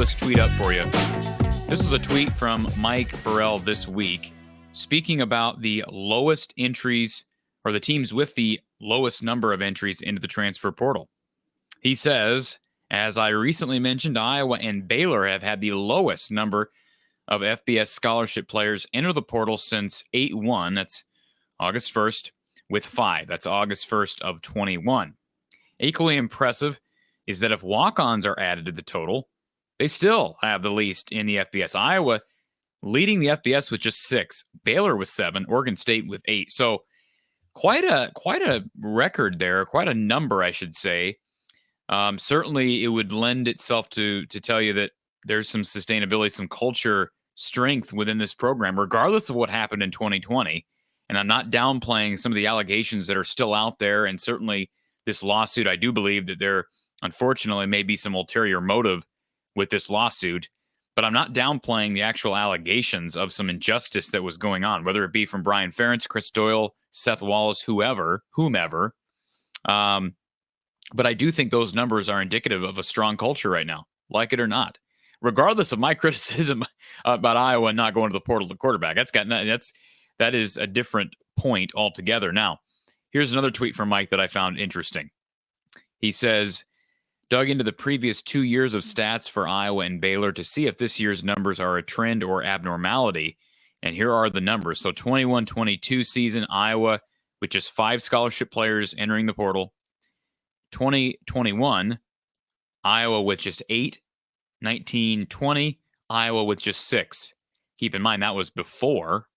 this tweet up for you. This is a tweet from Mike Farrell this week, speaking about the lowest entries, or the teams with the lowest number of entries into the transfer portal. He says, as I recently mentioned, Iowa and Baylor have had the lowest number of FBS scholarship players enter the portal since 8-1, that's August 1st, with 5. That's August 1st of 21. Equally impressive is that if walk-ons are added to the total, they still have the least in the FBS. Iowa leading the FBS with just 6, Baylor with 7, Oregon State with 8. So quite a record there, quite a number, I should say. Certainly, it would lend itself to tell you that there's some sustainability, some culture strength within this program, regardless of what happened in 2020. And I'm not downplaying some of the allegations that are still out there. And certainly this lawsuit, I do believe that there, unfortunately, may be some ulterior motive with this lawsuit. But I'm not downplaying the actual allegations of some injustice that was going on, whether it be from Brian Ferentz, Chris Doyle, Seth Wallace, whomever. But I do think those numbers are indicative of a strong culture right now, like it or not. Regardless of my criticism about Iowa not going to the portal to quarterback, that is a different point altogether. Now, here's another tweet from Mike that I found interesting. He says, dug into the previous 2 years of stats for Iowa and Baylor to see if this year's numbers are a trend or abnormality. And here are the numbers. So 21-22 season, Iowa with just 5 scholarship players entering the portal. 2021, Iowa with just 8. 19-20, Iowa with just 6. Keep in mind, that was before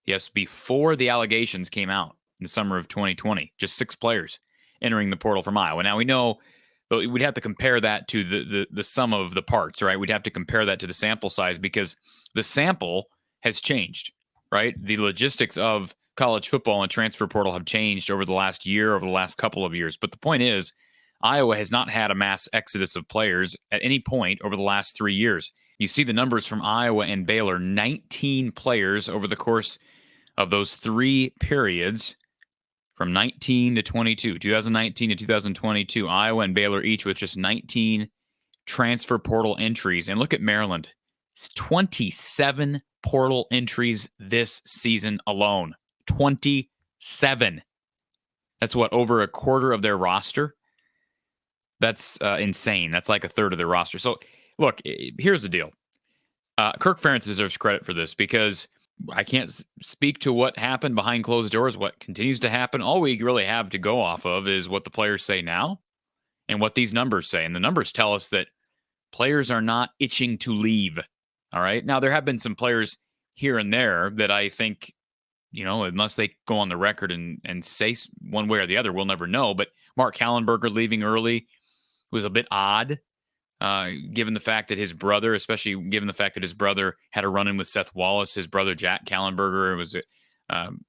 the allegations came out in the summer of 2020. Just 6 players entering the portal from Iowa. Now, we know we'd have to compare that to the sum of the parts, right? We'd have to compare that to the sample size because the sample has changed, right? The logistics of college football and transfer portal have changed over the last year, over the last couple of years. But the point is, Iowa has not had a mass exodus of players at any point over the last 3 years. You see the numbers from Iowa and Baylor, 19 players over the course of those 3 periods from 19 to 22, 2019 to 2022. Iowa and Baylor each with just 19 transfer portal entries. And look at Maryland. It's 27 portal entries this season alone. 27. That's what, over a quarter of their roster? That's insane. That's like a third of their roster. So, look, here's the deal. Kirk Ferentz deserves credit for this because I can't speak to what happened behind closed doors, what continues to happen. All we really have to go off of is what the players say now and what these numbers say. And the numbers tell us that players are not itching to leave. All right. Now, there have been some players here and there that I think, unless they go on the record and say one way or the other, we'll never know. But Mark Kallenberger leaving early was a bit odd, given the fact that his brother, especially given the fact that his brother had a run-in with Seth Wallace. His brother, Jack Kallenberger, was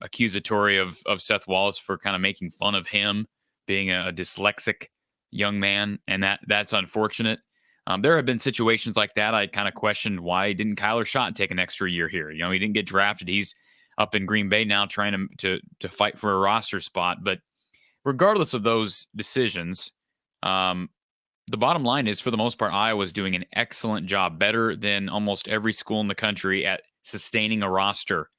accusatory of Seth Wallace for kind of making fun of him being a dyslexic young man, and that's unfortunate. There have been situations like that. I kind of questioned why didn't Kyler Schott take an extra year here? He didn't get drafted. He's up in Green Bay now trying to fight for a roster spot. But regardless of those decisions, the bottom line is, for the most part, Iowa's doing an excellent job, better than almost every school in the country at sustaining a roster